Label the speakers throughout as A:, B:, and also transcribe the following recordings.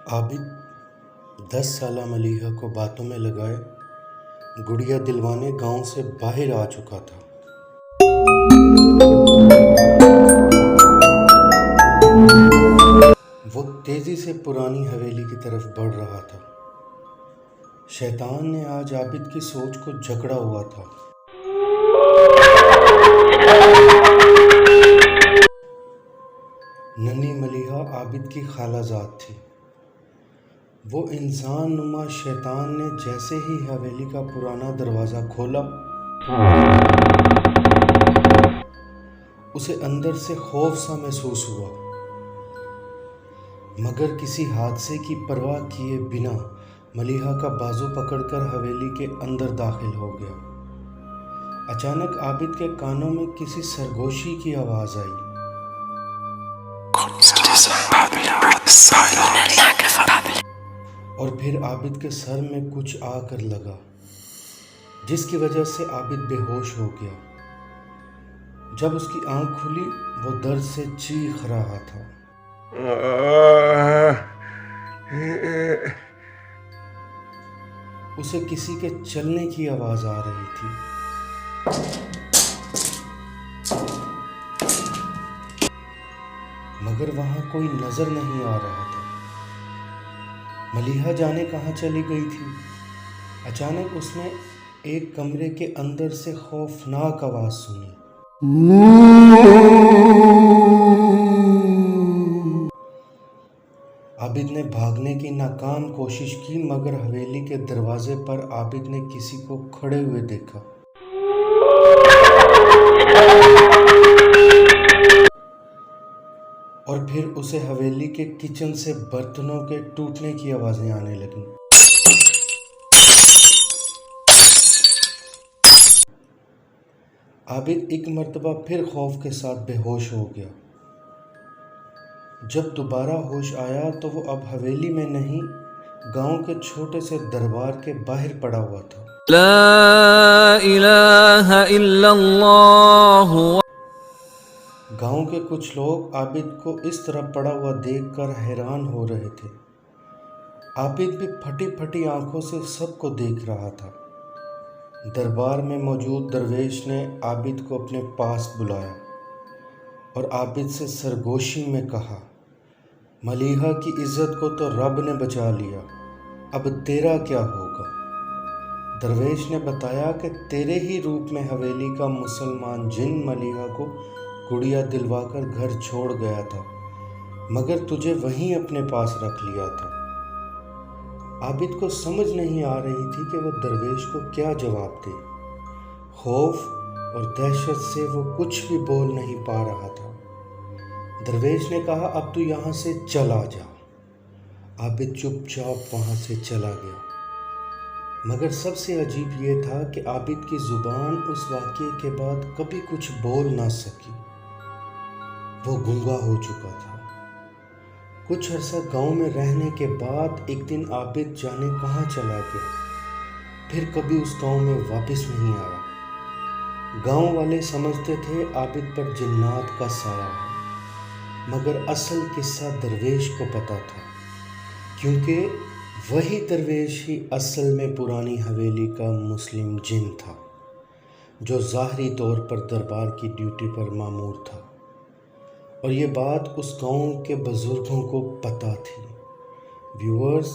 A: عابد 10 سالہ ملیحہ کو باتوں میں لگائے گڑیا دلوانے گاؤں سے باہر آ چکا تھا۔ وہ تیزی سے پرانی حویلی کی طرف بڑھ رہا تھا۔ شیطان نے آج عابد کی سوچ کو جکڑا ہوا تھا۔ ننھی ملیحہ عابد کی خالہ زاد تھی۔ وہ انسان نما شیطان نے جیسے ہی حویلی کا پرانا دروازہ کھولا، اسے اندر سے خوف سا محسوس ہوا، مگر کسی حادثے کی پرواہ کیے بنا ملیحہ کا بازو پکڑ کر حویلی کے اندر داخل ہو گیا۔ اچانک عابد کے کانوں میں کسی سرگوشی کی آواز آئی۔ اور پھر عابد کے سر میں کچھ آ کر لگا، جس کی وجہ سے عابد بے ہوش ہو گیا۔ جب اس کی آنکھ کھلی وہ درد سے چیخ رہا تھا۔ اسے کسی کے چلنے کی آواز آ رہی تھی۔ مگر وہاں کوئی نظر نہیں آ رہا تھا۔ ملیحہ جانے کہاں چلی گئی تھی؟ اچانک اس نے ایک کمرے کے اندر سے خوفناک آواز سنی۔ عابد نے بھاگنے کی ناکام کوشش کی، مگر حویلی کے دروازے پر عابد نے کسی کو کھڑے ہوئے دیکھا۔ اور پھر اسے حویلی کے کچن سے برتنوں کے ٹوٹنے کی آوازیں آنے لگیں۔ عابد ایک مرتبہ پھر خوف کے ساتھ بے ہوش ہو گیا۔ جب دوبارہ ہوش آیا تو وہ اب حویلی میں نہیں، گاؤں کے چھوٹے سے دربار کے باہر پڑا ہوا تھا۔
B: لا الہ الا اللہ۔
A: گاؤں کے کچھ لوگ عابد کو اس طرح پڑا ہوا دیکھ کر حیران ہو رہے تھے۔ عابد بھی پھٹی پھٹی آنکھوں سے سب کو دیکھ رہا تھا۔ دربار میں موجود درویش نے عابد کو اپنے پاس بلایا اور عابد سے سرگوشی میں کہا، ملیحہ کی عزت کو تو رب نے بچا لیا، اب تیرا کیا ہوگا؟ درویش نے بتایا کہ تیرے ہی روپ میں حویلی کا مسلمان جن ملیحہ کو گڑیا دلوا کر گھر چھوڑ گیا تھا، مگر تجھے وہیں اپنے پاس رکھ لیا تھا۔ عابد کو سمجھ نہیں آ رہی تھی کہ وہ درویش کو کیا جواب دے۔ خوف اور دہشت سے وہ کچھ بھی بول نہیں پا رہا تھا۔ درویش نے کہا، اب تو یہاں سے چلا جا۔ عابد چپ چاپ وہاں سے چلا گیا، مگر سب سے عجیب یہ تھا کہ عابد کی زبان اس واقعے کے بعد کبھی کچھ بول نہ سکی۔ وہ گنگا ہو چکا تھا۔ کچھ عرصہ گاؤں میں رہنے کے بعد ایک دن عابد جانے کہاں چلا گیا، پھر کبھی اس گاؤں میں واپس نہیں آیا۔ گاؤں والے سمجھتے تھے عابد پر جنات کا سایہ ہے، مگر اصل قصہ درویش کو پتا تھا، کیونکہ وہی درویش ہی اصل میں پرانی حویلی کا مسلم جن تھا، جو ظاہری طور پر دربار کی ڈیوٹی پر مامور تھا، اور یہ بات اس گاؤں کے بزرگوں کو پتہ تھی۔ ویورز،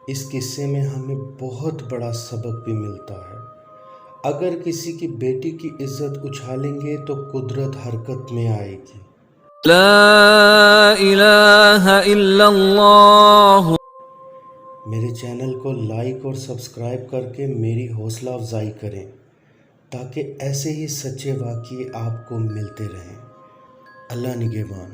A: اس قصے میں ہمیں بہت بڑا سبق بھی ملتا ہے۔ اگر کسی کی بیٹی کی عزت اچھالیں گے تو قدرت حرکت میں آئے گی۔
B: لا الہ الا اللہ۔
A: میرے چینل کو لائک اور سبسکرائب کر کے میری حوصلہ افزائی کریں، تاکہ ایسے ہی سچے واقعے آپ کو ملتے رہیں۔ اللہ نگہبان۔